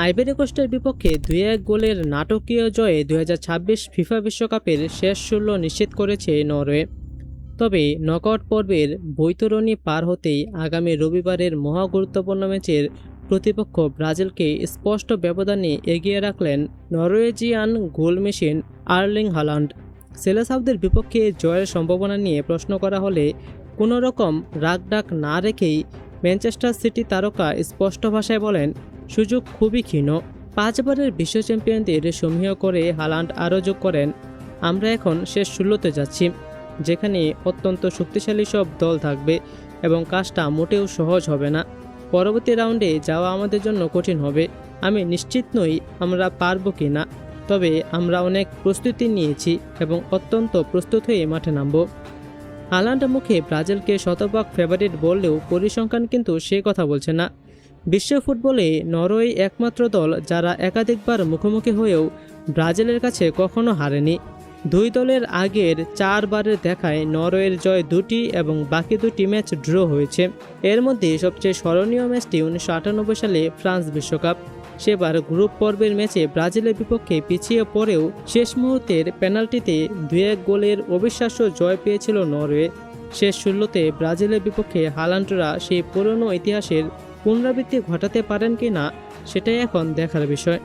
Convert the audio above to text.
Ivory কোস্টের বিপক্ষে 2-1 গোলের নাটকীয় জয়ে 2026 ফিফা বিশ্বকাপের শেষ 16 নিশ্চিত করেছে নরওয়ে। তবে নকআউট পর্বের বৈতরণী পার হতেই আগামী রবিবারের মহা গুরুত্বপূর্ণ ম্যাচের প্রতিপক্ষ ব্রাজিলকে স্পষ্ট ব্যবধানে এগিয়ে রাখলেন Norwegian goal machine Erling Haaland. সেলেসাউদের বিপক্ষে জয়ের সম্ভাবনা নিয়ে প্রশ্ন করা হলে কোনো রকম রাগডাক না রেখেই ম্যানচেস্টার সিটি তারকা স্পষ্ট ভাষায় বলেন, সুযোগ খুবই ক্ষীণ। 5 বারের বিশ্ব চ্যাম্পিয়নদের সমীহ করে হালান্ড আরও যোগ করেন, আমরা এখন শেষ 16তে যাচ্ছি, যেখানে অত্যন্ত শক্তিশালী সব দল থাকবে এবং কাজটা মোটেও সহজ হবে না। পরবর্তী রাউন্ডে যাওয়া আমাদের জন্য কঠিন হবে। আমি নিশ্চিত নই আমরা পারব কি না, তবে আমরা অনেক প্রস্তুতি নিয়েছি এবং অত্যন্ত প্রস্তুত হয়ে মাঠে নামব। হালান্ড মুখে ব্রাজিলকে শতভাগ ফেভারিট বললেও পরিসংখ্যান কিন্তু সে কথা বলছে না। বিশ্ব ফুটবলে নরওয়ে একমাত্র দল যারা একাধিকবার মুখোমুখি হয়েও ব্রাজিলের কাছে কখনো হারেনি। দুই দলের আগের 4 বারের দেখায় নরওয়ের জয় 2টি এবং বাকি 2টি ম্যাচ ড্র হয়েছে। এর মধ্যে সবচেয়ে স্মরণীয় ম্যাচটি 1998 সালে ফ্রান্স বিশ্বকাপ। সেবার গ্রুপ পর্বের ম্যাচে ব্রাজিলের বিপক্ষে পিছিয়ে পড়েও শেষ মুহূর্তের পেনাল্টিতে 2-1 গোলের অবিশ্বাস্য জয় পেয়েছিল নরওয়ে। শেষ 16তে ব্রাজিলের বিপক্ষে হালান্ডরা সেই পুরনো ইতিহাসের পুনরাবৃত্তি ঘটাতে পারেন কি না সেটাই এখন দেখার বিষয়।